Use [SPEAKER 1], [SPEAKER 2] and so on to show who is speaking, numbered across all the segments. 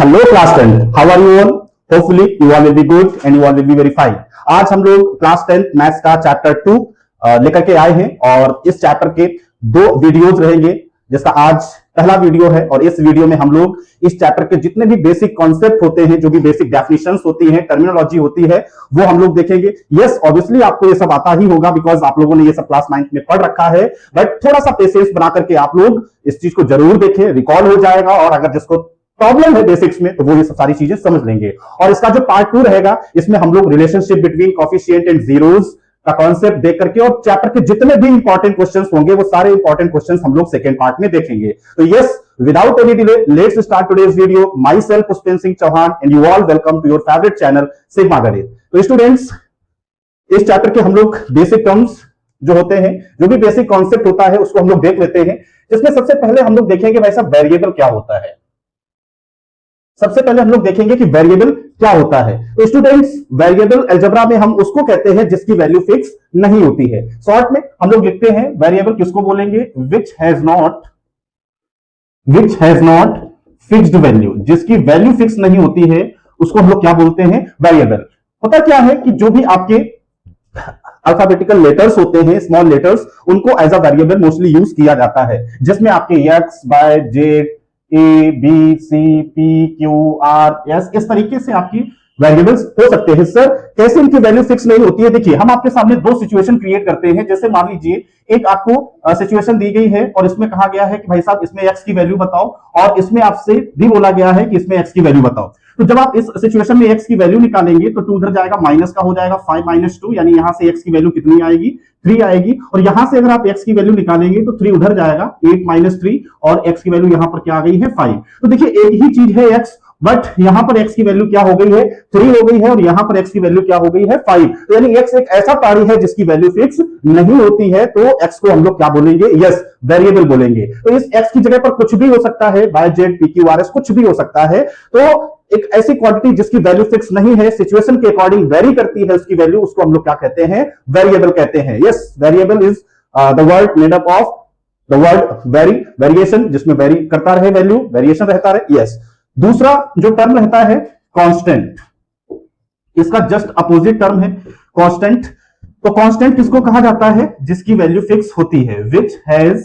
[SPEAKER 1] Hello class 10, how are you all? Hopefully you all will be good and you all will be very fine. आज हम लोग class 10 maths का chapter 2 लेकर के आए हैं और इस चैप्टर के दो वीडियोज रहेंगे, जिसका आज पहला वीडियो है। और इस वीडियो में हम लोग इस चैप्टर के जितने भी बेसिक कॉन्सेप्ट होते हैं, जो भी बेसिक डेफिनेशंस होती हैं, टर्मिनोलॉजी होती है, वो हम लोग देखेंगे। यस, ऑब्वियसली आपको ये सब आता ही होगा बिकॉज आप लोगों ने ये सब क्लास 9 में पढ़ रखा है, बट थोड़ा सा पेशेंस बना करके आप लोग इस चीज को जरूर देखें, रिकॉल हो जाएगा। और अगर जिसको प्रॉब्लम है बेसिक्स में तो वो ये सब सारी चीजें समझ लेंगे। और इसका जो पार्ट 2 रहेगा, इसमें हम लोग relationship between coefficient and zeros का कॉन्सेप्ट देख करके और चैप्टर के जितने भी इंपॉर्टेंट क्वेश्चंस होंगे वो सारे इंपॉर्टेंट क्वेश्चंस हम लोग सेकंड पार्ट में देखेंगे। तो yes, without any delay let's start today's video. Myself Pushpendra Singh Chauhan and you all welcome to your favourite channel Sigma Ganit. तो स्टूडेंट्स, इस चैप्टर के हम लोग बेसिक टर्म्स जो होते हैं, जो भी बेसिक कॉन्सेप्ट होता है, उसको हम लोग देख लेते हैं। जिसमें सबसे पहले हम लोग देखेंगे भाई साहब वेरिएबल क्या होता है। सबसे पहले हम लोग देखेंगे कि वेरिएबल क्या होता है। तो स्टूडेंट्स, वेरिएबल अलजेब्रा में हम उसको कहते हैं जिसकी वैल्यू फिक्स नहीं होती है। शॉर्ट में हम लोग लिखते हैं वेरिएबल किसको बोलेंगे? Which has not fixed value. जिसकी वैल्यू फिक्स नहीं होती है उसको हम लोग क्या बोलते हैं? वेरिएबल। होता क्या है कि जो भी आपके अल्फाबेटिकल लेटर्स होते हैं, स्मॉल लेटर्स, उनको as a variable mostly use किया जाता है, जिसमें आपके x, y, z, a, b, c, p, q, r, s, इस तरीके से आपकी वेरिएबल्स हो सकते हैं। सर कैसे इनकी वैल्यू फिक्स नहीं होती है? देखिए, हम आपके सामने दो सिचुएशन क्रिएट करते हैं। जैसे मान लीजिए एक आपको सिचुएशन दी गई है और इसमें कहा गया है कि भाई साहब इसमें एक्स की वैल्यू बताओ, और इसमें आपसे भी बोला गया है कि इसमें एक्स की वैल्यू बताओ। तो जब आप इस सिचुएशन में एक्स की वैल्यू निकालेंगे तो 2 उधर जाएगा, माइनस का हो जाएगा 5 माइनस 2, यानी यहां से एक्स की वैल्यू कितनी आएगी? 3 आएगी। और यहां से अगर आप एक्स की वैल्यू निकालेंगे तो 3 उधर जाएगा, 8 माइनस 3, और एक्स की वैल्यू यहां पर क्या आ गई है? 5। तो देखिए, एक ही चीज है एक्स, बट यहां पर x की वैल्यू क्या हो गई है? 3 हो गई है, और यहां पर x की वैल्यू क्या हो गई है? 5। तो यानी x एक ऐसा तारी है जिसकी वैल्यू फिक्स नहीं होती है, तो x को हम लोग क्या बोलेंगे? यस, वेरिएबल बोलेंगे। तो इस x की जगह पर कुछ भी हो सकता है, y, z, p, q, r, s, कुछ भी हो सकता है। तो एक ऐसी क्वांटिटी जिसकी वैल्यू फिक्स नहीं है, सिचुएशन के अकॉर्डिंग वेरी करती है उसकी वैल्यू, उसको हम लोग क्या कहते हैं? वेरिएबल कहते हैं। Yes, variable is the word made up of the word very, variation, जिसमें वेरी करता रहे वैल्यू, वेरिएशन रहता रहे। यस। दूसरा जो टर्म रहता है कांस्टेंट, इसका जस्ट अपोजिट टर्म है कांस्टेंट। तो कांस्टेंट किसको कहा जाता है? जिसकी वैल्यू फिक्स होती है, विच हैज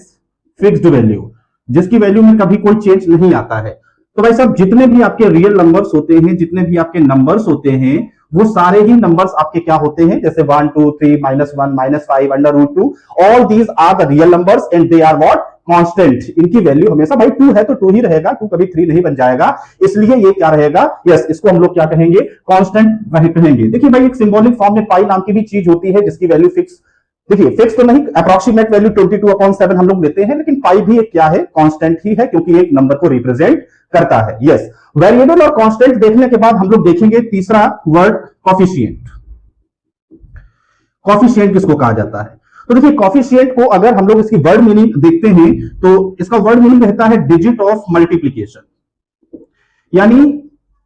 [SPEAKER 1] फिक्स्ड वैल्यू, जिसकी वैल्यू में कभी कोई चेंज नहीं आता है। तो भाई साहब, जितने भी आपके रियल नंबर्स होते हैं, जितने भी आपके नंबर्स होते हैं, वो सारे ही नंबर्स आपके क्या होते हैं? जैसे 1, 2, 3, -1, -5, √2, all these are the real numbers and they are what? Constant. इनकी वैल्यू हमेशा, भाई 2 है तो 2 ही रहेगा, 2 कभी 3 नहीं बन जाएगा, इसलिए ये क्या रहेगा? यस, इसको हम लोग क्या कहेंगे? कांस्टेंट वही कहेंगे। देखिए भाई, एक सिंबॉलिक फॉर्म में पाई नाम की भी चीज होती है जिसकी वैल्यू फिक्स, देखिए फिक्स तो नहीं, अप्रोक्सीमेट वैल्यू 22/7 हम लोग लेते हैं, लेकिन पाई भी एक क्या है? कांस्टेंट ही है, क्योंकि एक नंबर को रिप्रेजेंट करता है। यस, वेरिएबल और कांस्टेंट देखने के बाद हम लोग देखेंगे तीसरा वर्ड कोएफिशिएंट। कोएफिशिएंट किसको कहा जाता है? तो देखिए, कोएफिशिएंट को अगर हम लोग इसकी वर्ड मीनिंग देखते हैं तो इसका वर्ड मीनिंग रहता है डिजिट ऑफ मल्टीप्लीकेशन, यानी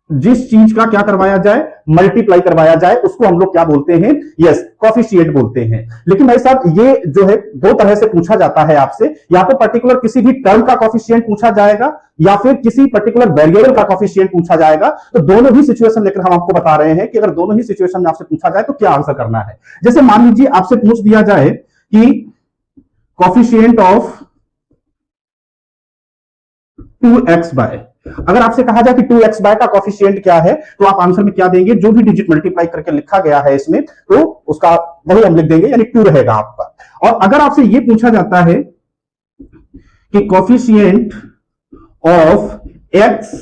[SPEAKER 1] जिस चीज का क्या करवाया जाए? मल्टीप्लाई करवाया जाए, उसको हम लोग क्या बोलते हैं? यस, कोएफिशिएंट बोलते हैं। लेकिन भाई साहब, ये जो है दो तरह से पूछा जाता है आपसे, या तो पर्टिकुलर किसी भी टर्म का कोएफिशिएंट पूछा जाएगा, या फिर किसी पर्टिकुलर वेरिएबल का कोएफिशिएंट पूछा जाएगा। तो दोनों ही सिचुएशन लेकर हम आपको बता रहे हैं कि अगर दोनों ही सिचुएशन में आपसे पूछा जाए तो क्या आंसर करना है। जैसे मान लीजिए आपसे पूछ दिया जाए कि कोएफिशिएंट ऑफ 2x बाय, अगर आपसे कहा जाए कि 2x बाय का कोएफिशिएंट क्या है, तो आप आंसर में क्या देंगे? जो भी डिजिट मल्टीप्लाई करके लिखा गया है इसमें, तो उसका वही हम लिख देंगे, यानी 2 रहेगा आपका। और अगर आपसे यह पूछा जाता है कि coefficient of x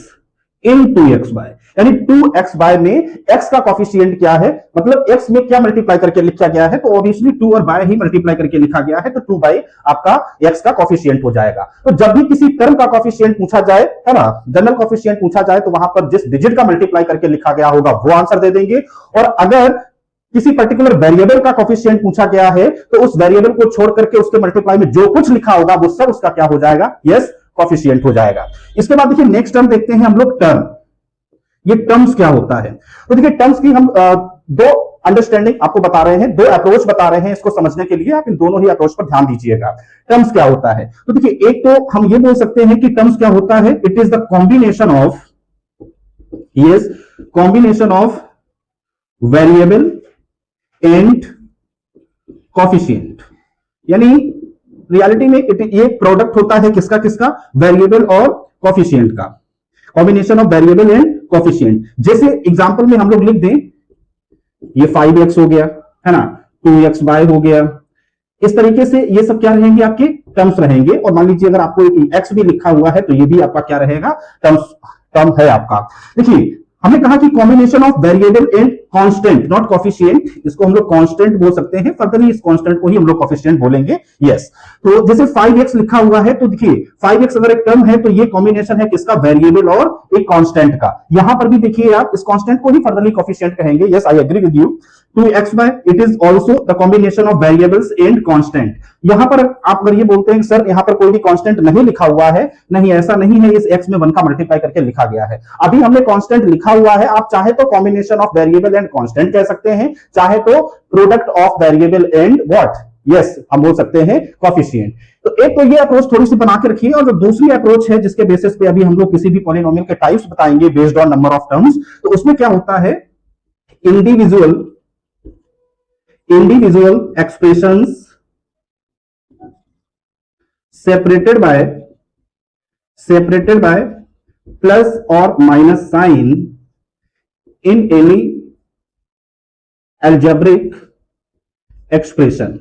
[SPEAKER 1] in 2x by, यानी 2x बाय में x का कोएफिशिएंट क्या है, मतलब x में क्या मल्टीप्लाई करके लिखा गया है, तो ऑब्वियसली 2 और बाय ही मल्टीप्लाई करके लिखा गया है, तो 2 बाय आपका x का कोएफिशिएंट हो जाएगा। तो जब भी किसी टर्म का कोएफिशिएंट पूछा जाए, है ना, जनरल कोएफिशिएंट पूछा जाए, तो वहां पर जिस डिजिट का मल्टीप्लाई करके लिखा गया होगा वो आंसर दे देंगे। और अगर किसी पर्टिकुलर वेरिएबल का कोएफिशिएंट पूछा गया है, तो उस वेरिएबल को छोड़ करके उसके मल्टीप्लाई में जो कुछ लिखा होगा वो सब उसका क्या हो जाएगा? यस, कोएफिशिएंट हो जाएगा। इसके बाद देखिए नेक्स्ट टर्म देखते हैं हम लोग, टर्म। ये टर्म्स क्या होता है? तो देखिए, टर्म्स की हम दो अंडरस्टैंडिंग आपको बता रहे हैं, दो अप्रोच बता रहे हैं इसको समझने के लिए। आप इन दोनों ही अप्रोच पर ध्यान दीजिएगा। टर्म्स क्या होता है? तो देखिए, एक तो हम ये बोल सकते हैं कि टर्म्स क्या होता है? It is the combination of yes, combination of variable and coefficient, यानी रियलिटी में ये प्रोडक्ट होता है किसका किसका, वेरिएबल और कोफिशिएंट का, combination of variable and coefficient. जैसे एग्जांपल में हम लोग लिख दें, ये 5x हो गया है ना, 2xy हो गया, इस तरीके से ये सब क्या रहेंगे, आपके टर्म्स रहेंगे। और मान लीजिए अगर आपको एक x भी लिखा हुआ है तो ये भी आपका क्या रहेगा, टर्म है आपका। देखिए हमने कहा कि combination of variable and constant, not coefficient, इसको हम लोग कांस्टेंट बोल सकते हैं, फर्दरली इस कांस्टेंट को ही हम लोग कोफिशिएंट बोलेंगे। यस, तो जैसे 5x लिखा हुआ है तो देखिए 5x अगर एक टर्म है तो ये कॉम्बिनेशन है किसका, वेरिएबल और एक कांस्टेंट का। यहां पर भी देखिए आप इस कांस्टेंट को ही फर्दरली कोफिशिएंट कहेंगे। Yes, I agree with you. 2xy it is also the combination of variables and constant. यहां पर आप अगर ये बोलते हैं सर यहां पर कोई भी कांस्टेंट नहीं लिखा हुआ है, नहीं ऐसा नहीं है, इस x में 1 का मल्टीप्लाई करके लिखा गया है। अभी हमने कांस्टेंट लिखा हुआ है, आप चाहे तो combination of variable and constant कह सकते हैं, चाहे तो product of variable and what, yes हम बोल सकते हैं कोफिशिएंट। तो एक तो ये अप्रोच थोड़ी सी बना के रखिए, और जो दूसरी अप्रोच है जिसके बेसिस पे अभी हम लोग किसी भी पॉलिनोमियल के टाइप्स बताएंगे based on number of terms, तो उसमें क्या होता है, individual expressions separated by plus or minus sign in any algebraic expression।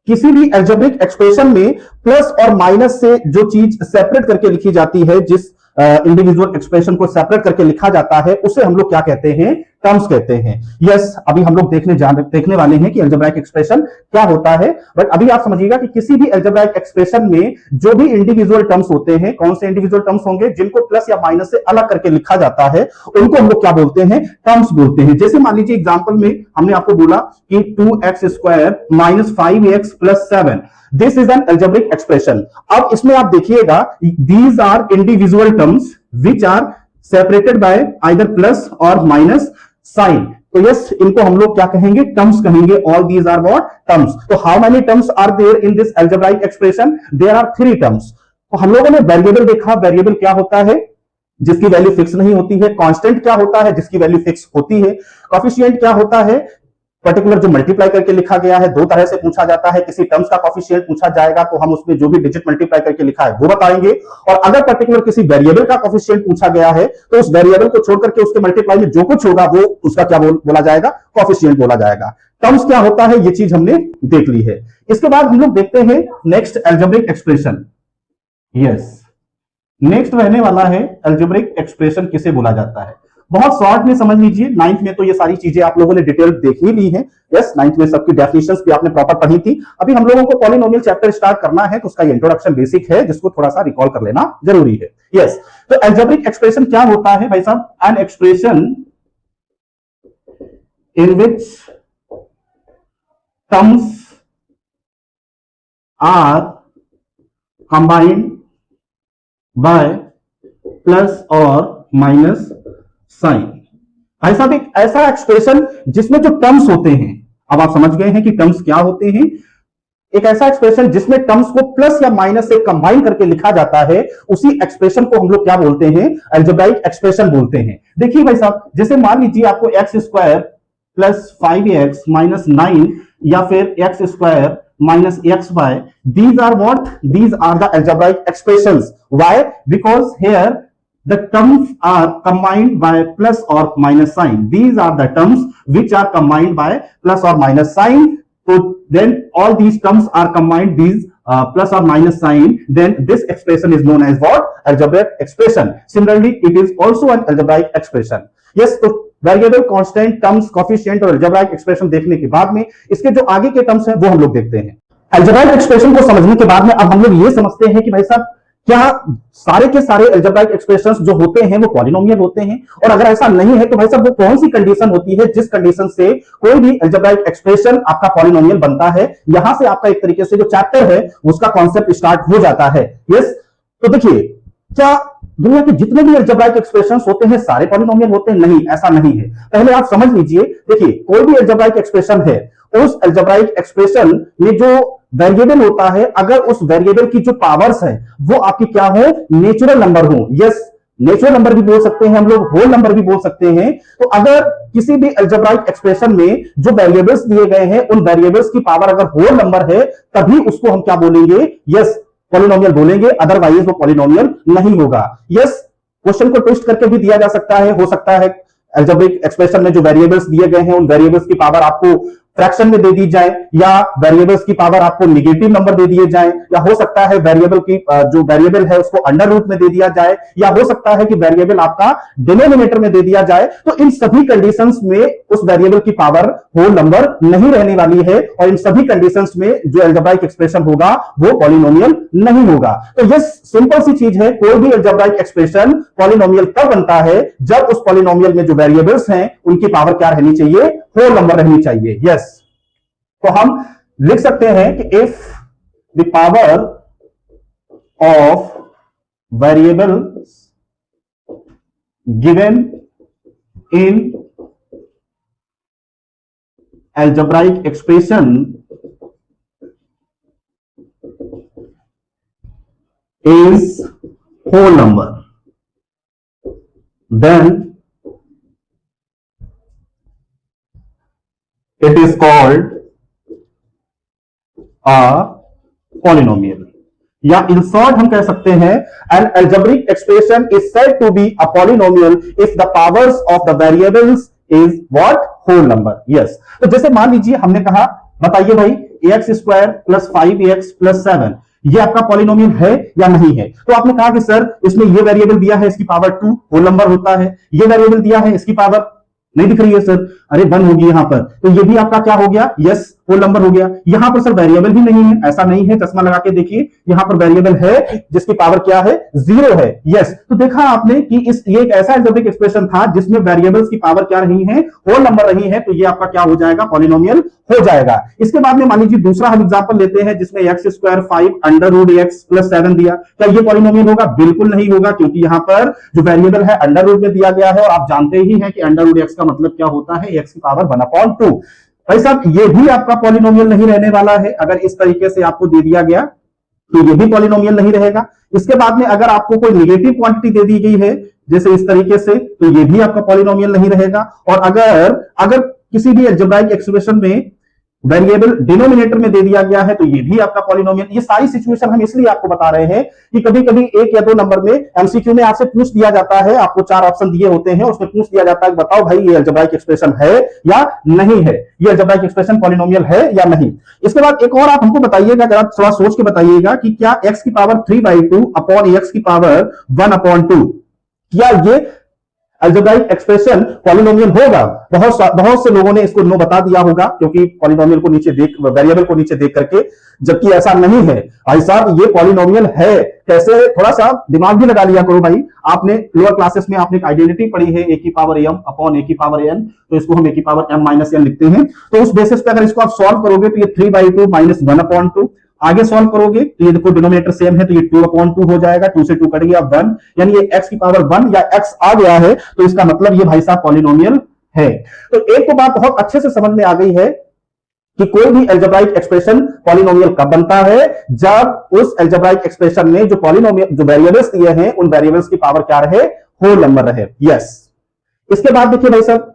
[SPEAKER 1] किसी भी algebraic expression में प्लस और माइनस से जो चीज सेपरेट करके लिखी जाती है, जिस इंडिविजुअल एक्सप्रेशन को सेपरेट करके लिखा जाता है, उसे हम लोग क्या कहते हैं, टर्म्स कहते हैं। यस, अभी हम लोग देखने वाले हैं कि अलजेब्राइक एक्सप्रेशन क्या होता है। बट अभी आप समझिएगा कि किसी भी अलजेब्राइक एक्सप्रेशन में जो भी इंडिविजुअल टर्म्स होते हैं, कौन से इंडिविजुअल टर्म्स होंगे, जिनको प्लस या माइनस से अलग करके लिखा जाता है, उनको हम लोग क्या बोलते हैं, टर्म्स बोलते हैं। जैसे मान लीजिए एग्जांपल में हमने आपको बोला कि 2x² - 5x + 7, this is an algebraic expression. अब इसमें आप देखिएगा, these are individual terms which are separated by either plus और माइनस साइन। तो यस, इनको हम लोग क्या कहेंगे, टर्म्स कहेंगे। All these are what, terms. तो how many terms are there in this algebraic expression, there are 3 terms. तो हम लोगों ने वेरिएबल देखा, वेरिएबल क्या होता है, जिसकी वैल्यू फिक्स नहीं होती है। कांस्टेंट क्या होता है, जिसकी वैल्यू फिक्स होती है। कोफिशिएंट क्या होता है, पर्टिकुलर जो मल्टीप्लाई करके लिखा गया है। 2 तरह से पूछा जाता है, किसी टर्म्स का कोफिशिएंट पूछा जाएगा तो हम उसमें जो भी डिजिट मल्टीप्लाई करके लिखा है वो बताएंगे, और अगर पर्टिकुलर किसी वेरिएबल का कोफिशिएंट पूछा गया है तो उस वेरिएबल को छोड़ करके उसके मल्टीप्लाई में जो कुछ होगा वो उसका क्या बोला जाएगा, कोफिशिएंट बोला जाएगा। टर्म्स क्या होता है, ये चीज हमने देख ली है। इसके बाद हम लोग देखते हैं next algebraic expression. Yes, next रहने वाला है अलजेब्रिक एक्सप्रेशन किसे बोला जाता है। बहुत शॉर्ट में समझ लीजिए, 9th में तो ये सारी चीजें आप लोगों ने डिटेल देख ही ली है। यस, 9th में सबकी डेफिनेशंस भी आपने प्रॉपर पढ़ी थी। अभी हम लोगों को पॉलिनोमियल चैप्टर स्टार्ट करना है तो उसका इंट्रोडक्शन बेसिक है, जिसको थोड़ा सा रिकॉल कर लेना जरूरी है। यस, तो अलजेब्रिक एक्सप्रेशन क्या होता है भाई साहब, an expression in which terms are combined by plus और माइनस साइन। भाई साहब, एक ऐसा एक्सप्रेशन जिसमें जो टर्म्स होते हैं, अब आप समझ गए हैं कि टर्म्स क्या होते हैं। एक ऐसा एक्सप्रेशन जिसमें टर्म्स को प्लस या माइनस से कंबाइन करके लिखा जाता है, उसी एक्सप्रेशन को हम लोग क्या बोलते हैं, अलजेब्राइक एक्सप्रेशन बोलते हैं। देखिए भाई साहब, जैसे मान लीजिए आपको x² + 5x - 9 या फिर x² - xy, these are what, these are the algebraic expressions. Why? Because here the terms are combined by plus or minus sign. These are the terms which are combined by plus or minus sign. So then all these terms are combined, these plus or minus sign, then this expression is known as what, algebraic expression. Similarly it is also an algebraic expression. Yes, तो variable, constant, terms, coefficient और algebraic expression देखने के बाद में इसके जो आगे के टर्म्स हैं वो हम लोग देखते हैं। अलजेब्राइक एक्सप्रेशन को समझने के बाद में अब हम लोग ये समझते हैं कि भाई साहब, क्या सारे के सारे अलजेब्राइक एक्सप्रेशंस जो होते हैं वो पॉलिनोमियल होते हैं, और अगर ऐसा नहीं है तो भाई साहब वो कौन सी कंडीशन होती है जिस कंडीशन से कोई भी अलजेब्राइक एक्सप्रेशन आपका पॉलिनोमियल बनता है। यहां से आपका एक तरीके से जो चैप्टर है उसका कॉन्सेप्ट स्टार्ट हो जाता है। यस, तो देखिए, क्या दुनिया के जितने भी अलजेब्राइक एक्सप्रेशंस होते हैं सारे पॉलिनोमियल होते हैं? नहीं, ऐसा नहीं है। पहले आप समझ लीजिए, देखिए कोई भी अलजेब्राइक एक्सप्रेशन है, उस अलजेब्राइक एक्सप्रेशन में जो वेरिएबल होता है, अगर उस वेरिएबल की जो पावर्स है वो आपकी क्या हो, नेचुरल नंबर हो। यस, नेचुरल नंबर भी बोल सकते हैं हम लोग, होल नंबर भी बोल सकते हैं। तो अगर किसी भी अलजेब्राइक एक्सप्रेशन में जो वेरिएबल्स दिए गए हैं उन वेरिएबल्स की पावर अगर होल नंबर है तभी उसको हम क्या बोलेंगे, यस पॉलिनोमियल बोलेंगे, अदरवाइज वो पॉलिनोमियल नहीं होगा। यस, क्वेश्चन को ट्विस्ट करके भी दिया जा सकता है, हो सकता है अलजेब्रिक एक्सप्रेशन में जो वेरिएबल्स दिए गए हैं उन वेरिएबल्स की पावर आपको फ्रैक्शन में दे दी जाए, या वेरिएबल्स की पावर आपको निगेटिव नंबर दे दिए जाए, या हो सकता है वेरिएबल की जो वेरिएबल है उसको अंडर रूट में दे दिया जाए, या हो सकता है कि वेरिएबल आपका डिनोमिनेटर में दे दिया जाए। तो इन सभी कंडीशंस में उस वेरिएबल की पावर होल नंबर नहीं रहने वाली है, और इन सभी कंडीशंस में जो अलजेब्राइक एक्सप्रेशन होगा वो पॉलिनोमियल नहीं होगा। तो ये सिंपल सी चीज है, कोई भी अलजेब्राइक एक्सप्रेशन पॉलिनोमियल तब बनता है जब उस पॉलिनोमियल में जो वेरिएबल्स हैं उनकी पावर क्या रहनी चाहिए, होल नंबर रहनी चाहिए। यस, तो हम लिख सकते हैं कि if the power of variables given in algebraic expression is whole number, then it is called a polynomial, या in short हम कह सकते हैं an algebraic expression is said to be a polynomial if the powers of the variables is what, whole number। yes, तो जैसे मान लीजिए हमने कहा, बताइए भाई ax square plus 5x plus 7 ये आपका पॉलिनोमियल है या नहीं है। तो आपने कहा कि सर इसमें ये वेरिएबल दिया है इसकी पावर 2 होल नंबर होता है, ये वेरिएबल दिया है इसकी पावर नहीं दिख रही है सर, अरे 1 होगी यहां पर, तो ये भी आपका क्या हो गया, यस होल नंबर हो गया। यहां पर सर वेरिएबल भी नहीं है, ऐसा नहीं है, चश्मा लगा के देखिए यहां पर वेरिएबल है जिसकी पावर क्या है, 0 है। यस, तो देखा आपने कि ये एक ऐसा अलजेब्रिक एक्सप्रेशन था जिसमें वेरिएबल्स की पावर क्या रही है, होल नंबर रही है, तो ये आपका क्या हो जाएगा, पॉलिनोमियल हो जाएगा। इसके बाद में मान लीजिए दूसरा हम एग्जांपल लेते हैं जिसमें x square 5 under root x plus 7 दिया, क्या ये पॉलिनोमियल होगा, बिल्कुल नहीं होगा, क्योंकि यहां पर जो वेरिएबल है अंडर रूट में दिया गया है, और आप जानते ही हैं कि अंडर रूट एक्स का मतलब क्या होता है, एक्स की पावर 1/2। भाई साहब ये भी आपका पॉलिनोमियल नहीं रहने वाला है, अगर इस तरीके से आपको दे दिया गया तो ये भी पॉलिनोमियल नहीं रहेगा। इसके बाद में अगर आपको कोई नेगेटिव क्वांटिटी दे दी गई है जैसे इस तरीके से, तो ये भी आपका पॉलिनोमियल नहीं रहेगा। और अगर किसी भी अलजेब्राइक एक्सप्रेशन में वेरिएबल डिनोमिनेटर में दे दिया गया है तो ये भी आपका पॉलिनोमियल। ये सारी सिचुएशन हम इसलिए आपको बता रहे हैं कि कभी कभी 1 या 2 नंबर में एमसीक्यू में आपसे पूछ दिया जाता है, आपको 4 ऑप्शन दिए होते हैं, उसमें पूछ दिया जाता है कि बताओ भाई ये अलजेब्राइक एक्सप्रेशन है या नहीं है, ये अलजेब्राइक एक्सप्रेशन पॉलिनोमियल है या नहीं। इसके बाद एक और आप हमको बताइएगा, अगर आप थोड़ा सोच के बताइएगा कि क्या x की पावर 3/2 अपॉन x की पावर 1/2 क्या ये अलजेब्राइक एक्सप्रेशन पॉलिनोमियल होगा। बहुत से लोगों ने इसको नो बता दिया होगा, क्योंकि पॉलिनोमियल को नीचे देख, वेरिएबल को नीचे देख करके, जबकि ऐसा नहीं है। भाई साहब ये पॉलिनोमियल है, कैसे, थोड़ा सा दिमाग भी लगा लिया करो भाई। आपने लोअर क्लासेस में आपने एक आइडेंटिटी पढ़ी है a की पावर m अपॉन a की पावर n, तो इसको हम a की पावर m माइनस n लिखते हैं। तो उस बेसिस पे अगर इसको आप सॉल्व करोगे तो ये 3/2 माइनस 1/2, आगे सॉल्व करोगे तो ये देखो डिनोमिनेटर सेम है तो ये 2/2 हो जाएगा, 2 से 2 कट गया 1, यानी ये x की पावर 1 या x आ गया है, तो इसका मतलब ये भाई साहब पॉलिनोमियल है। तो एक तो बात बहुत अच्छे से समझ में आ गई है कि कोई भी अलजेब्राइक एक्सप्रेशन पॉलिनोमियल कब बनता है, जब उस अलजेब्राइक एक्सप्रेशन में जो पॉलिनोमियल जो वेरिएबल्स दिए हैं उन वेरिएबल्स की पावर क्या रहे, होल नंबर रहे। यस, इसके बाद देखिए भाई साहब,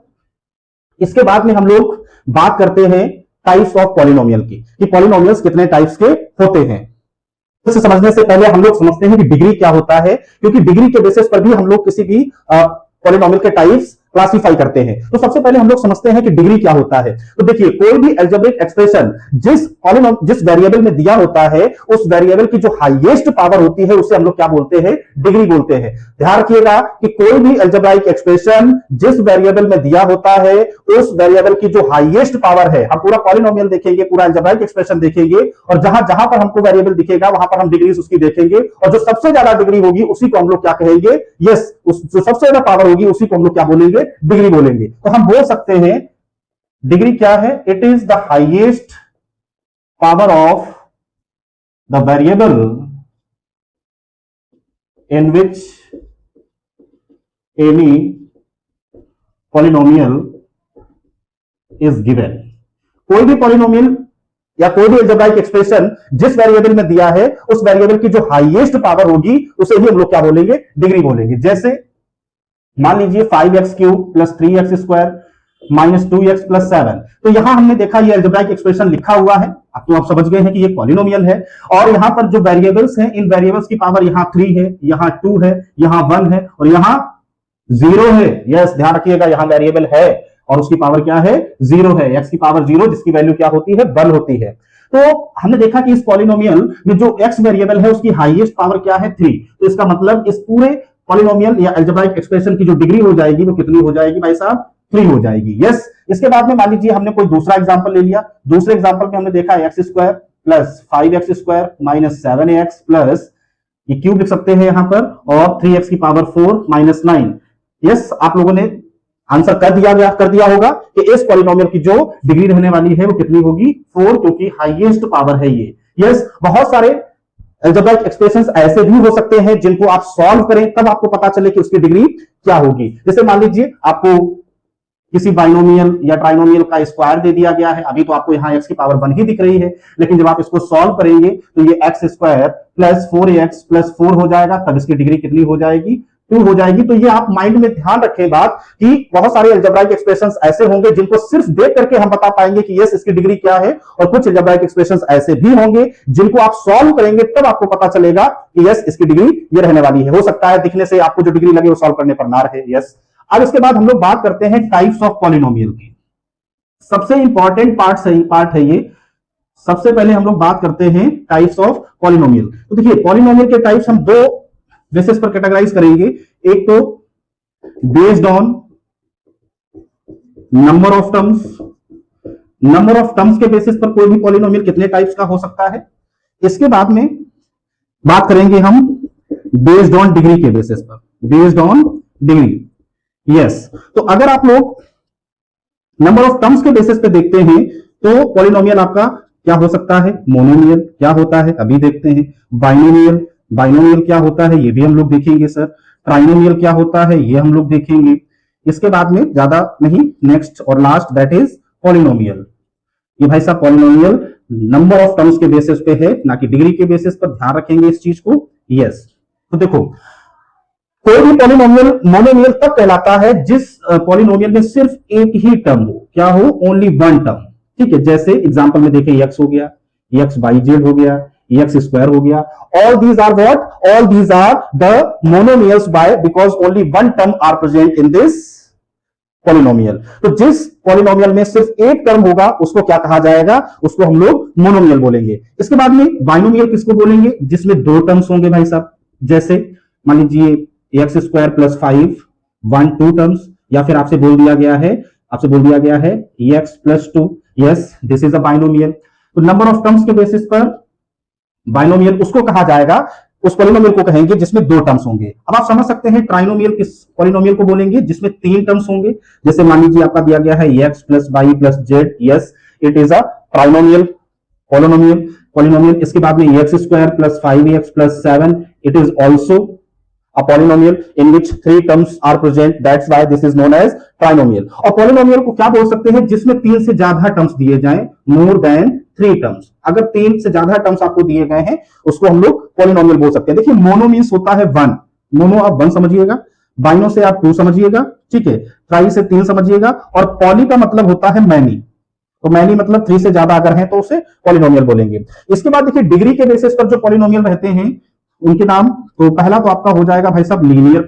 [SPEAKER 1] इसके बाद में हम लोग बात करते हैं टाइप्स ऑफ पॉलिनोमियल की, कि पॉलिनोमियल्स कितने टाइप्स के होते हैं। इसे समझने से पहले हम लोग समझते हैं कि डिग्री क्या होता है, क्योंकि डिग्री के बेसिस पर भी हम लोग किसी भी पॉलिनोमियल के टाइप्स क्लासिफाई करते हैं। तो सबसे पहले हम लोग समझते हैं कि डिग्री क्या होता है। तो देखिए कोई भी अलजेब्रिक एक्सप्रेशन जिस वेरिएबल में दिया होता है उस वेरिएबल की जो हाईएस्ट पावर होती है उसे हम लोग क्या बोलते हैं, डिग्री बोलते हैं। ध्यान रखिएगा कि कोई भी अलजेब्राइक एक्सप्रेशन जिस वेरिएबल में दिया होता है उस वेरिएबल की जो हाईएस्ट पावर है, हम पूरा पॉलिनोमियल देखेंगे, पूरा अलजेब्राइक एक्सप्रेशन देखेंगे, और जहां जहां पर हमको वेरिएबल दिखेगा वहां पर हम डिग्रीज उसकी देखेंगे, और जो सबसे ज्यादा डिग्री होगी उसी को हम लोग क्या कहेंगे, यस, जो सबसे ज्यादा पावर होगी उसी को हम लोग क्या बोलेंगे, डिग्री बोलेंगे। तो हम बोल सकते हैं डिग्री क्या है, it is the highest power of the variable in which any polynomial is given. कोई भी पॉलिनोमियल या कोई भी अलजेब्राइक एक्सप्रेशन जिस वेरिएबल में दिया है उस वेरिएबल की जो हाईएस्ट पावर होगी उसे ही हम लोग क्या बोलेंगे, डिग्री बोलेंगे। जैसे मान लीजिए 5x cube plus 3x square minus 2x plus 7, तो यहां हमने देखा ये अलजेब्राइक एक्सप्रेशन लिखा हुआ है, अब तो आप समझ गए हैं कि ये पॉलिनोमियल है। और यहां पर जो वेरिएबल्स हैं इन वेरिएबल्स की पावर यहां 3 है, यहां 2 है, यहां 1 है और यहां 0 है। यस, ध्यान रखिएगा, यहां वेरिएबल है और उसकी पावर क्या है, 0 है। x की पावर 0 जिसकी वैल्यू क्या होती है, 1 होती है। तो हमने देखा कि इस पॉलिनोमियल में जो x वेरिएबल है उसकी हाईएस्ट पावर क्या है, 3। तो इसका मतलब इस पूरे पॉलिनोमियल या अलजेब्राइक एक्सप्रेशन की जो डिग्री हो जाएगी वो कितनी हो जाएगी भाई साहब, 3 हो जाएगी। यस, इसके बाद में मान लीजिए हमने कोई दूसरा एग्जांपल ले लिया। दूसरे एग्जांपल में हमने देखा x square plus 5x square minus 7x plus, ये क्यूब लिख सकते हैं यहां पर, और 3x की पावर 4 माइनस 9। यस, आप लोगों ने आंसर कर दिया होगा कि इस पॉलिनोमियल की जो डिग्री रहने वाली है वो कितनी होगी, 4, क्योंकि हाईएस्ट पावर है ये। यस, बहुत सारे अलजेब्राइक एक्सप्रेशंस ऐसे भी हो सकते हैं जिनको आप सॉल्व करें तब आपको पता चले कि उसकी डिग्री क्या होगी। जैसे मान लीजिए आपको किसी बाइनोमियल या ट्राइनोमियल का स्क्वायर दे दिया गया है, अभी तो आपको यहाँ x की पावर 1 ही दिख रही है, लेकिन जब आप इसको सॉल्व करेंगे तो ये x square plus 4x plus 4 हो जाएगा, तब इसकी डिग्री कितनी हो जाएगी, 2 हो जाएगी। तो ये आप माइंड में ध्यान रखें बात कि बहुत सारे अलजेब्राइक एक्सप्रेशंस ऐसे होंगे जिनको सिर्फ देख करके हम बता पाएंगे कि यस इसकी डिग्री क्या है, और कुछ अलजेब्राइक एक्सप्रेशंस ऐसे भी होंगे जिनको आप सॉल्व करेंगे तब आपको पता चलेगा कि यस इसकी डिग्री ये रहने वाली है। हो सकता है दिखने से आपको जो डिग्री लगे वो सॉल्व करने पर ना रहे। यस, अब इसके बाद हम लोग बात करते हैं टाइप्स ऑफ पॉलिनोमियल की। सबसे इंपॉर्टेंट पार्ट है ये। सबसे पहले हम लोग बात करते हैं टाइप्स ऑफ पॉलिनोमियल। तो देखिए पॉलिनोमियल के टाइप्स हम दो बेसिस पर कैटेगराइज करेंगे। एक तो based on number of terms, number of terms के बेसिस पर कोई भी पॉलिनोमियल कितने टाइप्स का हो सकता है। इसके बाद में बात करेंगे हम बेस्ड ऑन डिग्री के बेसिस पर, बेस्ड ऑन डिग्री। यस, तो अगर आप लोग नंबर ऑफ टर्म्स के बेसिस पे देखते हैं तो पॉलिनोमियल आपका क्या हो सकता है, मोनोमियल क्या होता है अभी देखते हैं, बाइनोमियल, बाइनोमियल क्या होता है ये भी हम लोग देखेंगे सर, ट्राइनोमियल क्या होता है ये हम लोग देखेंगे। इसके बाद में ज्यादा नहीं, नेक्स्ट और लास्ट दैट इज पॉलिनोमियल। ये भाई साहब पॉलिनोमियल नंबर ऑफ टर्म्स के बेसिस पे है, ना कि डिग्री के बेसिस पर, ध्यान रखेंगे इस चीज को। यस, तो देखो कोई भी पॉलिनोमियल मोनोमियल तब कहलाता है जिस पॉलिनोमियल में सिर्फ एक ही टर्म हो, क्या हो, ओनली वन टर्म। ठीक है, जैसे एग्जांपल में देखें x हो गया, x बाई जेड हो गया, x स्क्वायर हो गया। All these are what, all these are the monomials by because only one term are present in this polynomial. तो जिस पॉलिनोमियल में सिर्फ एक टर्म होगा उसको क्या कहा जाएगा, उसको हम लोग मोनोमियल बोलेंगे। इसके बाद में बाइनोमियल किसको बोलेंगे, जिसमें दो टर्म्स होंगे भाई साहब। जैसे मान लीजिए एक्स स्क्वायर प्लस 5 1 2 टर्म्स, या फिर आपसे बोल दिया गया है x plus 2। Yes, this is a binomial. तो नंबर ऑफ टर्म्स के बेसिस पर बाइनोमियल उसको कहा जाएगा, उस पॉलिनोमियल को कहेंगे जिसमें दो टर्म्स होंगे। अब आप समझ सकते हैं ट्राइनोमियल किस पॉलिनोमियल को बोलेंगे, जिसमें 3 टर्म्स होंगे। जैसे मान लीजिए आपका दिया गया है x plus y plus z. Yes, it is a trinomial polynomial. इसके बाद में x square plus 5x plus 7, it is also a polynomial in which 3 terms are present, that's why this is known as trinomial। और polynomial को क्या बोल सकते हैं, जिसमें 3 से ज्यादा टर्म्स दिए जाएं, more than 3 टर्म्स। अगर 3 से ज्यादा टर्म्स आपको दिए गए हैं उसको हम लोग polynomial बोल सकते हैं। देखिए मोनो मीन्स होता है 1, मोनो आप 1 समझिएगा, बाइनो से आप 2 समझिएगा, ठीक है, ट्राई से 3 समझिएगा, और पॉली का मतलब होता है मैनी। तो मैनी मतलब 3 से ज्यादा अगर है तो उसे पॉलिनोमियल बोलेंगे। इसके बाद देखिए डिग्री के बेसिस पर जो पॉलिनोमियल रहते हैं उनके नाम, तो पहला तो आपका हो जाएगा भाई साहब लीनियर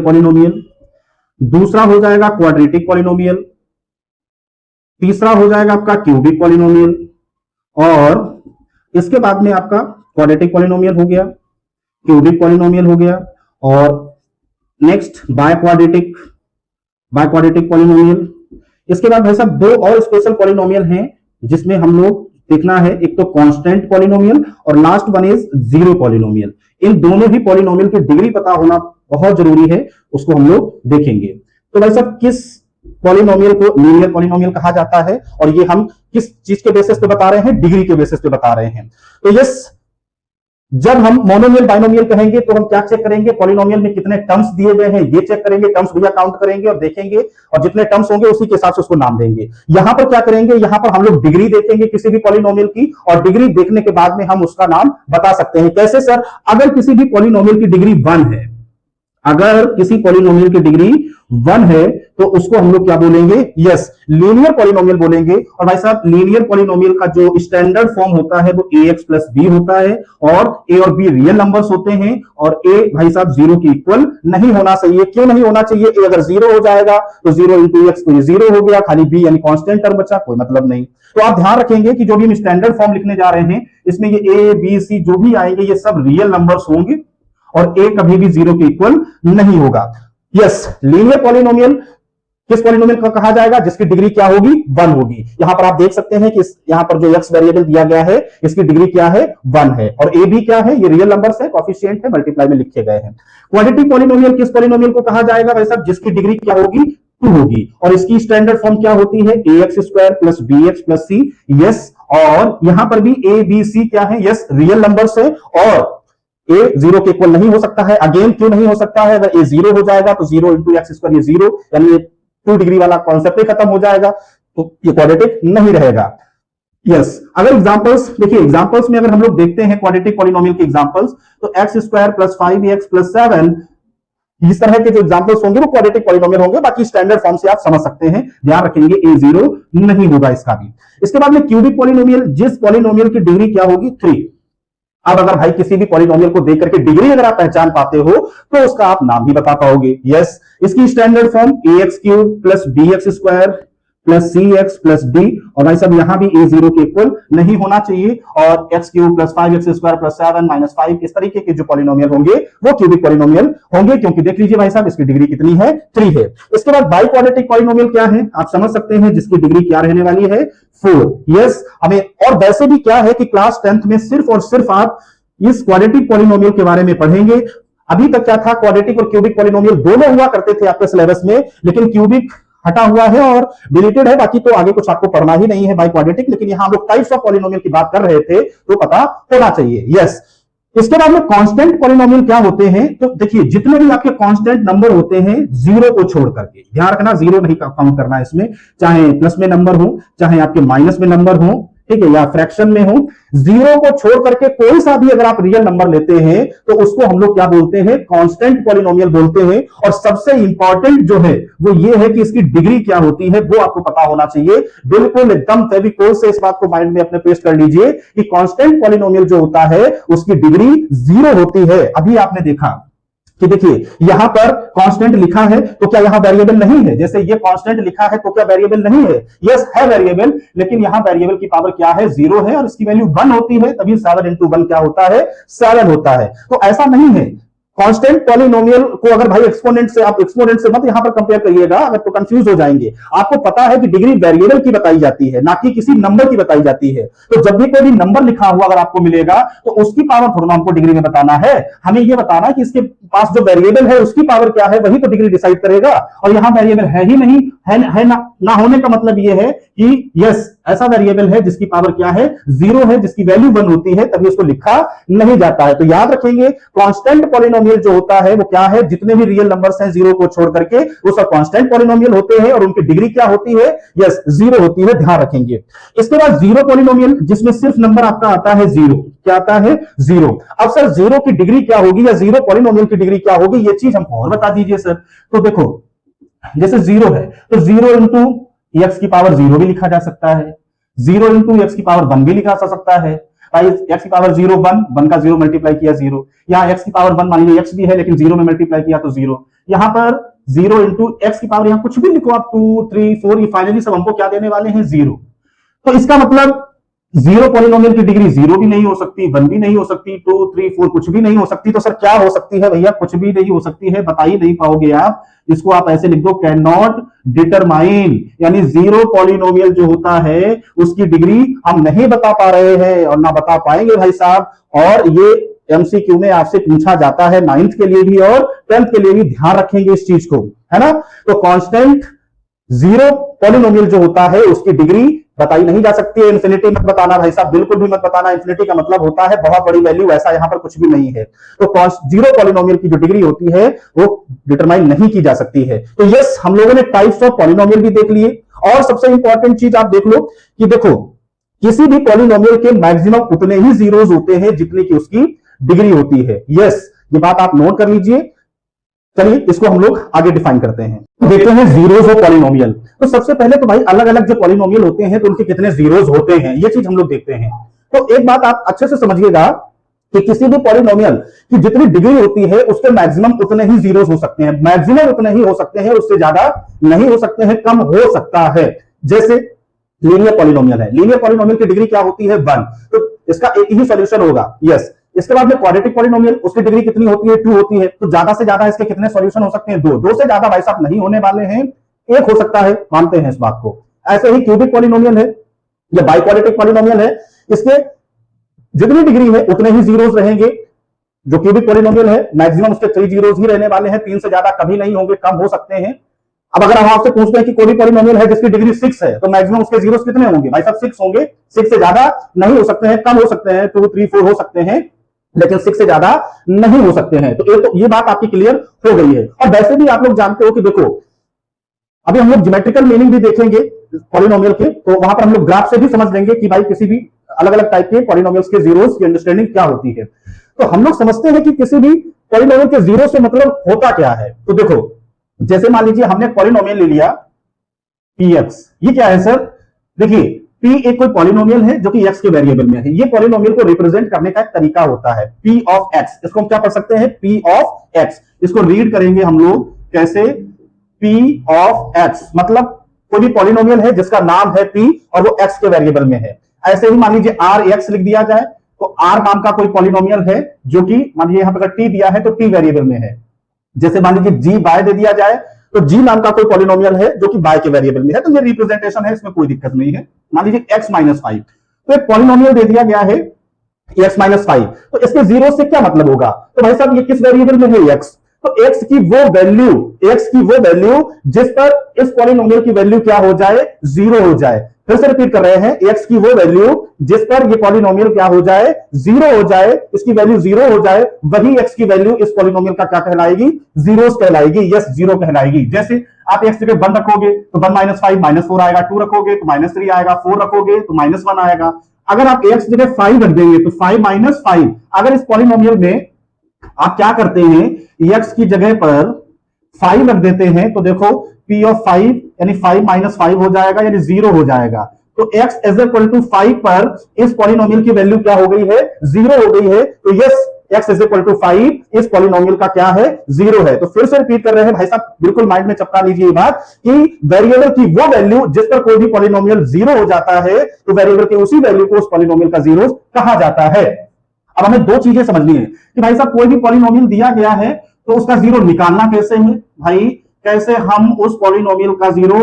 [SPEAKER 1] पॉलिनोमियल, दूसरा हो जाएगा क्वाड्रेटिक पॉलिनोमियल, तीसरा हो जाएगा आपका क्यूबिक पॉलिनोमियल, और इसके बाद में आपका क्वाड्रेटिक पॉलिनोमियल हो गया, क्यूबिक पॉलिनोमियल हो गया, और नेक्स्ट बायक्वाड्रेटिक पॉलिनोमियल। इसके बाद भाई साहब 2 और स्पेशल पॉलिनोमियल हैं जिसमें हम लोग देखना है, एक तो कांस्टेंट पॉलिनोमियल और last one is zero polynomial. इन दोनों ही पॉलिनोमियल की डिग्री पता होना बहुत जरूरी है, उसको हम लोग देखेंगे। तो भाई साहब किस पॉलिनोमियल को लीनियर पॉलिनोमियल कहा जाता है, और ये हम किस चीज के बेसिस पे बता रहे हैं, डिग्री के बेसिस पे बता रहे हैं। तो यस, जब हम मोनोमियल बाइनोमियल कहेंगे तो हम क्या चेक करेंगे, पॉलिनोमियल में कितने टर्म्स दिए गए हैं ये चेक करेंगे, टर्म्स भैया काउंट करेंगे और देखेंगे, और जितने टर्म्स होंगे उसी के हिसाब से उसको नाम देंगे। यहां पर क्या करेंगे, यहां पर हम लोग डिग्री देखेंगे किसी भी पॉलिनोमियल की, और डिग्री देखने के बाद में हम उसका नाम बता सकते हैं। कैसे सर, अगर किसी भी पॉलिनोमियल की डिग्री 1 है, अगर किसी पॉलिनोमियल की डिग्री 1 है तो उसको हम लोग क्या बोलेंगे, यस लीनियर पॉलिनोमियल बोलेंगे। और भाई साहब लीनियर पॉलिनोमियल का जो स्टैंडर्ड फॉर्म होता है वो ax प्लस b होता है, और a और b रियल नंबर्स होते हैं, और a भाई साहब 0 के इक्वल नहीं होना चाहिए। क्यों नहीं होना चाहिए, a अगर 0 हो जाएगा तो 0 इंटू एक्स तो ये 0 हो गया, खाली b यानी कांस्टेंट टर्म बचा, कोई मतलब नहीं। तो आप ध्यान रखेंगे कि जो भी हम स्टैंडर्ड फॉर्म लिखने जा रहे हैं इसमें ये a b c जो भी आएंगे ये सब रियल नंबर्स होंगे, और a कभी भी 0 के इक्वल नहीं होगा। यस लीनियर पॉलिनोमियल किस पॉलिनोमियल को कहा जाएगा, जिसकी डिग्री क्या होगी, 1 होगी। यहां पर आप देख सकते हैं कि यहां पर जो x वेरिएबल दिया गया है इसकी डिग्री क्या है, 1 है, और a b क्या है, ये रियल नंबर्स है, कोएफिशिएंट है, मल्टीप्लाई में लिखे गए हैं। क्वाड्रेटिक पॉलिनोमियल किस पॉलिनोमियल को कहा जाएगा भाई साहब, जिसकी डिग्री क्या होगी, 2 होगी, और इसकी स्टैंडर्ड फॉर्म क्या होती है, ax square plus bx plus c। Yes, और यहां पर भी a b c क्या है, यस रियल नंबर्स है, और a 0 के इक्वल नहीं हो सकता है। अगेन क्यों नहीं हो सकता है, अगर a 0 हो जाएगा तो 0 इंटू एक्स स्क्वायर ये 0, यानी 2 डिग्री वाला कॉन्सेप्ट ही खत्म हो जाएगा, तो ये क्वाड्रेटिक नहीं रहेगा। यस, अगर एग्जांपल्स देखिए, एग्जांपल्स में अगर हम लोग देखते हैं क्वाड्रेटिक पॉलिनोमियल के एग्जांपल्स, तो x square plus 5x plus 7, इस तरह के जो एग्जांपल्स होंगे वो क्वाड्रेटिक पॉलिनोमियल होंगे। बाकी स्टैंडर्ड फॉर्म से आप समझ सकते हैं, ध्यान रखेंगे a 0 नहीं होगा इसका भी। इसके बाद में क्यूबिक पॉलिनोमियल, जिस पॉलिनोमियल की डिग्री क्या होगी, 3। अब अगर भाई किसी भी पॉलिनोमियल को देख करके डिग्री अगर आप पहचान पाते हो तो उसका आप नाम भी बता पाओगे। यस, इसकी standard form ax cube plus bx square plus cx plus d, और भाई साहब यहां भी a 0 के इक्वल नहीं होना चाहिए, और x cube plus 5x square plus 7 minus 5, इस तरीके के जो पॉलिनोमियल होंगे वो क्यूबिक पॉलिनोमियल होंगे, क्योंकि देख लीजिए भाई साहब इसकी डिग्री कितनी है, 3 है। इसके बाद बाई क्वाड्रेटिक पॉलिनोमियल क्या है, आप समझ सकते हैं, जिसकी डिग्री क्या रहने वाली है, 4। यस, हमें और वैसे भी क्या है कि क्लास 10th में सिर्फ और सिर्फ आप इस क्वाड्रेटिक पॉलिनोमियल के बारे में पढ़ेंगे। अभी तक क्या था, क्वाड्रेटिक और क्यूबिक पॉलिनोमियल दोनों हुआ करते थे आपके सिलेबस में, लेकिन क्यूबिक हटा हुआ है और डिलीटेड है, बाकी तो आगे कुछ आपको पढ़ना ही नहीं है बाई क्वाड्रेटिक। लेकिन यहां हम लोग टाइप्स ऑफ पॉलिनोमियल की बात कर रहे थे तो पता होना चाहिए। यस, इसके बाद में कांस्टेंट पॉलिनोमियल क्या होते हैं, तो देखिए जितने भी आपके कांस्टेंट नंबर होते हैं 0 को छोड़ करके, ध्यान रखना 0 नहीं काउंट करना है इसमें, चाहे प्लस में नंबर हो, चाहे आपके माइनस में नंबर हो, ठीक है, या फ्रैक्शन में हो, 0 को छोड़ करके कोई सा भी अगर आप रियल नंबर लेते हैं तो उसको हम लोग क्या बोलते हैं, कांस्टेंट पॉलिनोमियल बोलते हैं। और सबसे इंपॉर्टेंट जो है वो ये है कि इसकी डिग्री क्या होती है वो आपको पता होना चाहिए। बिल्कुल एकदम फेविकोल से इस बात को माइंड में अपने पेस्ट कर लीजिए कि कांस्टेंट पॉलिनोमियल जो होता है उसकी डिग्री 0 होती है। अभी आपने देखा कि देखिए यहां पर कांस्टेंट लिखा है तो क्या यहां वेरिएबल नहीं है, जैसे ये कांस्टेंट लिखा है तो क्या वेरिएबल नहीं है, यस है वेरिएबल, लेकिन यहां वेरिएबल की पावर क्या है, 0 है, और इसकी वैल्यू 1 होती है, तभी 7 इंटू 1 क्या होता है, 7 होता है। तो ऐसा नहीं है, कांस्टेंट पॉलिनोमियल को अगर भाई एक्सपोनेंट से, आप एक्सपोनेंट से मत यहां पर कंपेयर करिएगा, अगर तो कंफ्यूज हो जाएंगे। आपको पता है कि डिग्री वेरिएबल की बताई जाती है, ना कि किसी नंबर की बताई जाती है। तो जब भी कोई भी नंबर लिखा हुआ अगर आपको मिलेगा तो उसकी पावर थोड़ा हमको डिग्री में बताना है, हमें यह बताना है कि इसके पास जो वेरिएबल है उसकी पावर क्या है, वही तो डिग्री डिसाइड करेगा। और यहां वेरिएबल है ही नहीं, है ना होने का मतलब यह है कि यस ऐसा वेरिएबल है जिसकी पावर क्या है, 0 है, जिसकी वैल्यू 1 होती है, तभी उसको लिखा नहीं जाता है। तो याद रखेंगे कांस्टेंट पॉलिनोमियल जो होता है वो क्या है, जितने भी रियल नंबर्स हैं 0 को छोड़ करके वो सब कांस्टेंट पॉलिनोमियल होते हैं, और उनकी डिग्री क्या होती है, यस 0 होती है, ध्यान रखेंगे। इसके बाद 0 पॉलिनोमियल जिसमें सिर्फ नंबर आपका आता है 0, क्या आता है, 0। अब सर 0 की डिग्री क्या होगी, या 0 पॉलिनोमियल की डिग्री क्या होगी, ये चीज हमको और बता दीजिए सर। तो देखो जैसे 0 है तो 0 इंटू एक्स की पावर 0 भी लिखा जा सकता है, 0 इंटू एक्स की पावर 1 भी लिखा जा सकता है। एक्स की पावर 0 1 का 0 मल्टीप्लाई किया 0, यहाँ एक्स की पावर 1 मान लीजिए एक्स भी है लेकिन 0 में मल्टीप्लाई किया तो 0, यहां पर 0 इंटू एक्स की पावर, यहां कुछ भी लिखो आप 2 3 4, ये फाइनली सब हमको क्या देने वाले हैं, 0। तो इसका मतलब 0 पॉलिनोमियल की डिग्री 0 भी नहीं हो सकती, 1 भी नहीं हो सकती, 2 3 4 कुछ भी नहीं हो सकती। तो सर क्या हो सकती है भैया, कुछ भी नहीं हो सकती है, बता ही नहीं पाओगे आप। इसको आप ऐसे लिख दो, कैन नॉट डिटरमाइन, यानी 0 पॉलिनोमियल जो होता है उसकी डिग्री हम नहीं बता पा रहे हैं और ना बता पाएंगे भाई साहब। और ये एमसीक्यू में आपसे पूछा जाता है 9th के लिए भी और 10th के लिए भी, ध्यान रखेंगे इस चीज को, है ना। तो कांस्टेंट 0 पॉलिनोमियल जो होता है उसकी डिग्री बताई नहीं जा सकती है। इन्फिनिटी मत बताना भाई साहब, बिल्कुल भी मत बताना। इन्फिनिटी का मतलब होता है बहुत बड़ी वैल्यू, ऐसा यहां पर कुछ भी नहीं है। तो जीरो पॉलिनोमियल की जो डिग्री होती है वो डिटरमाइन नहीं की जा सकती है। तो यस, हम लोगों ने टाइप्स ऑफ पॉलिनोमियल भी देख लिए। और सबसे इंपॉर्टेंट चीज आप देख लो कि देखो, किसी भी पॉलिनोमियल के मैक्सिमम उतने ही जीरोस होते हैं जितनी की उसकी डिग्री होती है। यस, ये बात आप नोट कर लीजिए। चलिए इसको हम लोग आगे डिफाइन करते हैं। तो देखते हैं जीरोस ऑफ पॉलिनोमियल। तो सबसे पहले तो भाई अलग अलग जो पॉलिनोमियल होते हैं तो उनके कितने जीरोस होते हैं, ये चीज हम लोग देखते हैं। तो एक बात आप अच्छे से समझिएगा कि किसी भी पॉलिनोमियल की जितनी डिग्री होती है उसके मैक्सिमम उतने ही जीरोस हो सकते हैं। मैक्सिमम उतने ही हो सकते हैं, उससे ज्यादा नहीं हो सकते हैं, कम हो सकता है। जैसे लीनियर पॉलिनोमियल है, लीनियर पॉलिनोमियल की डिग्री क्या होती है? 1। तो इसका एक ही सॉल्यूशन होगा, यस। इसके बाद में क्वाड्रेटिक पॉलिनोमियल, उसकी डिग्री कितनी होती है? 2 होती है। तो ज्यादा से ज्यादा इसके कितने सॉल्यूशन हो सकते हैं? 2। 2 से ज्यादा भाई साहब नहीं होने वाले हैं, 1 हो सकता है, मानते हैं इस बात को। ऐसे ही क्यूबिक पॉलिनोमियल है या बाइक्वाड्रेटिक पॉलिनोमियल है, इसके जितनी डिग्री है उतने ही जीरोस रहेंगे। जो क्यूबिक पॉलिनोमियल है मैक्सिमम उसके 3 जीरोस ही रहने वाले हैं, 3 से ज्यादा कभी नहीं होंगे, कम हो सकते हैं। अब अगर हम आपसे पूछते हैं कि कोई भी पॉलिनोमियल है जिसकी डिग्री 6 है तो मैक्सिमम उसके जीरोस कितने होंगे? भाई साहब 6 होंगे। 6 से ज्यादा नहीं हो सकते हैं, कम हो सकते हैं, 2, 3, 4 हो सकते हैं, लेकिन 6 से ज्यादा नहीं हो सकते हैं। तो ये बात आपकी क्लियर हो गई है। और वैसे भी आप लोग जानते हो कि देखो, अभी हम लोग ज्योमेट्रिकल मीनिंग भी देखेंगे पॉलिनोमियल के, तो वहां पर हम लोग ग्राफ से भी समझ लेंगे कि भाई किसी भी अलग अलग टाइप के पॉलिनोमियल्स के जीरोस की अंडरस्टैंडिंग क्या होती है। तो हम लोग समझते हैं कि किसी भी पॉलिनोमियल के जीरो से मतलब होता क्या है। तो देखो, जैसे मान लीजिए हमने पॉलिनोमियल ले लिया px, ये क्या है सर? देखिए, p एक कोई पॉलिनोमियल है जो कि x के वेरिएबल में है। ये पॉलिनोमियल को रिप्रेजेंट करने का एक तरीका होता है p ऑफ x। इसको हम क्या पढ़ सकते हैं? p of x। इसको रीड करेंगे हम लोग कैसे? p ऑफ x मतलब कोई भी पॉलिनोमियल है जिसका नाम है p और वो x के वेरिएबल में है। ऐसे ही मान लीजिए rx लिख दिया जाए, तो r नाम का कोई पॉलिनोमियल है जो कि मान लीजिए यहां पर t दिया है तो t वेरिएबल में है। जैसे मान लीजिए g बाय दे दिया जाए, तो g नाम का कोई पॉलिनोमियल है जो कि बाय के वेरिएबल में है, तो ये रिप्रेजेंटेशन है, इसमें कोई दिक्कत नहीं है। मान लीजिए x माइनस 5, तो एक पॉलिनोमियल दे दिया गया है x माइनस 5, तो इसके जीरो से क्या मतलब होगा? तो भाई साहब ये किस वेरिएबल में है? x। तो x की वो वैल्यू जिस पर इस पॉलिनोमियल की वैल्यू क्या हो जाए? जीरो हो जाए। फिर से रिपीट कर रहे हैं, x की वो वैल्यू जिस पर ये पॉलिनोमियल क्या हो जाए? जीरो हो जाए, इसकी वैल्यू जीरो हो जाए, वही x की वैल्यू इस पॉलिनोमियल का क्या कहलाएगी? जीरोस कहलाएगी। यस, जीरो कहलाएगी। जैसे आप x जगह 1 रखोगे तो 1 माइनस 5 माइनस 4 आएगा, 2 रखोगे तो माइनस 3 आएगा, 4 रखोगे तो माइनस 1 आएगा। अगर आप x जगह 5 रख देंगे तो 5 माइनस 5। अगर इस पॉलिनोमियल में आप क्या करते हैं, x की जगह पर 5 रख देते हैं, तो देखो p ऑफ 5 यानी 5 माइनस 5 हो जाएगा, यानी 0 हो जाएगा। तो x इज इक्वल टू 5 पर इस पॉलिनोमियल की वैल्यू क्या हो गई है? 0 हो गई है। तो yes, x is equal to 5 इस पॉलिनोमियल का क्या है? 0 है। तो फिर से रिपीट कर रहे हैं भाई साहब, बिल्कुल माइंड में चिपका लीजिए ये बात कि वेरिएबल की वो वैल्यू जिस पर कोई भी पॉलिनोमियल 0 हो जाता है, तो वेरिएबल की उसी वैल्यू को उस पॉलिनोमियल का जीरो कहा जाता है। अब हमें 2 चीजें समझनी है कि भाई साहब कोई भी पॉलिनोमियल दिया गया है तो उसका जीरो निकालना कैसे है? भाई कैसे हम उस पॉलिनोमियल का जीरो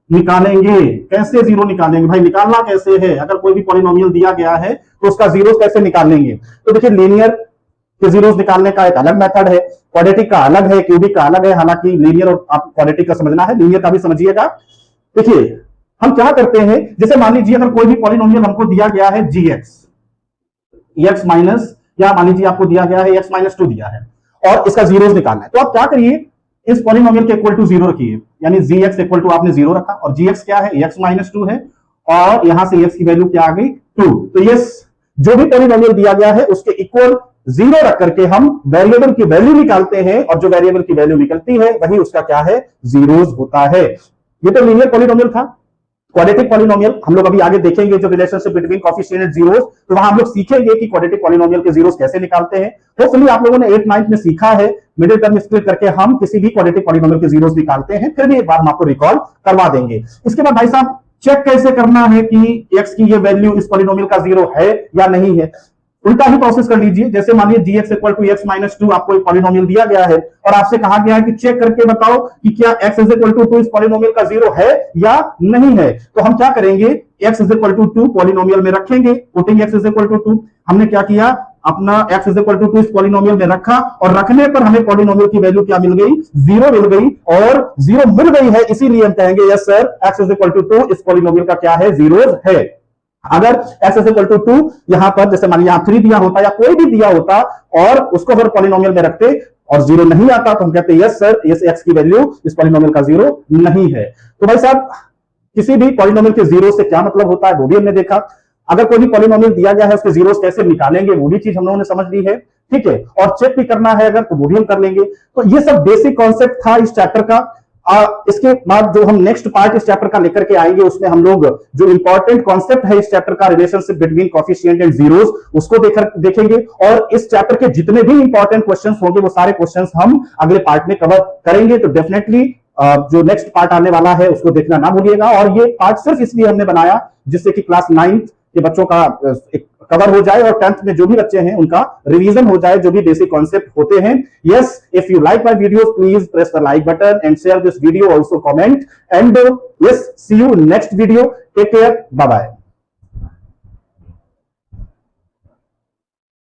[SPEAKER 1] निकालेंगे? कैसे जीरो निकालेंगे भाई? निकालना कैसे है? अगर कोई भी पॉलिनोमियल दिया गया है तो उसका जीरो कैसे निकालेंगे? तो देखिए, लीनियर के जीरोस निकालने का एक अलग मेथड है, क्वाड्रेटिक का अलग है, क्यूबिक का अलग है। हालांकि लीनियर और आप क्वाड्रेटिक का समझना है, लीनियर का भी समझिएगा। देखिए हम क्या करते हैं, जैसे मान लीजिए अगर कोई भी पॉलिनोमियल हमको दिया गया है x माइनस, या मान लीजिए आपको दिया गया है x माइनस 2 दिया है और इसका जीरोस निकालना है, तो आप क्या करिए, इस पॉलिनोमियल के इक्वल टू 0 रखिए, यानी gx इक्वल टू आपने 0 रखा और gx क्या है? x माइनस 2 है और यहां से x की वैल्यू क्या आ गई? 2। तो यस, जो भी पॉलिनोमियल दिया गया है उसके इक्वल 0 रख करके हम वेरिएबल की वैल्यू निकालते हैं और जो वेरिएबल की वैल्यू निकलती है वही उसका क्या है? जीरोस होता है। ये तो लीनियर पॉलिनोमियल था। क्वाड्रेटिक पॉलिनोमियल हम लोग अभी आगे देखेंगे, जो relationship between coefficient and zeros, तो वहां हम लोग सीखेंगे कि क्वाड्रेटिक पॉलिनोमियल के जीरोस कैसे निकालते हैं। होपफुली आप लोगों ने 8th 9th में सीखा है, मिडिल टर्म स्प्लिट करके हम किसी भी क्वाड्रेटिक पॉलिनोमियल के जीरोस निकालते हैं। फिर भी एक बार हम आपको रिकॉल करवा देंगे। इसके बाद भाई साहब चेक कैसे करना है कि x की ये वैल्यू इस पॉलिनोमियल का जीरो है या नहीं है? उल्टा ही प्रोसेस कर लीजिए। जैसे मान लीजिए gx equal to x minus 2 आपको एक पॉलिनोमियल दिया गया है और आपसे कहा गया है कि चेक करके बताओ कि क्या x इज इक्वल टू 2 इस पॉलिनोमियल का जीरो है या नहीं है। तो हम क्या करेंगे, x is equal to 2 polynomial में रखेंगे, putting x is equal to 2। हमने क्या किया, अपना x इज इक्वल टू 2 इस पॉलिनोमियल में रखा और रखने पर हमें पॉलिनोमियल की वैल्यू क्या मिल गई, 0 मिल गई। और 0 मिल गई है इसीलिए हम कहेंगे yes sir x is equal to 2 इस पॉलिनोमियल का क्या है, 0 है। अगर x इज इक्वल टू 2 यहां पर जैसे मान लिया 3 दिया होता या कोई भी दिया होता और उसको अगर पॉलिनोमियल में रखते और 0 नहीं आता तो हम कहते यस सर इस x की वैल्यू इस पॉलिनोमियल का 0 नहीं है। तो भाई साहब किसी भी पॉलिनोमियल के 0 से क्या मतलब होता है वो भी हमने देखा। अगर कोई भी पॉलिनोमियल दिया गया है उसके जीरोस कैसे निकालेंगे वो भी चीज हम लोगों ने समझ ली है, ठीक है। और चेक भी करना है अगर तो वो भी हम कर लेंगे। तो ये सब बेसिक कॉन्सेप्ट था इस चैप्टर का। इसके बाद जो हम नेक्स्ट पार्ट इस चैप्टर का लेकर के आएंगे उसमें हम लोग जो इंपॉर्टेंट कॉन्सेप्ट है इस चैप्टर का relationship between coefficient and zeros उसको देखेंगे। और इस चैप्टर के जितने भी इंपॉर्टेंट क्वेश्चंस होंगे वो सारे क्वेश्चंस हम अगले पार्ट में कवर करेंगे। तो डेफिनेटली जो नेक्स्ट पार्ट आने वाला है उसको देखना ना भूलिएगा। और ये पार्ट सिर्फ इसलिए हमने बनाया जिससे कि क्लास 9 के बच्चों का एक कवर हो जाए और 10th में जो भी बच्चे हैं उनका रिवीजन हो जाए जो भी बेसिक कॉन्सेप्ट होते हैं। Yes, if you like my videos please press the like button and share this video, also comment and yes see you next video. Take care, bye bye.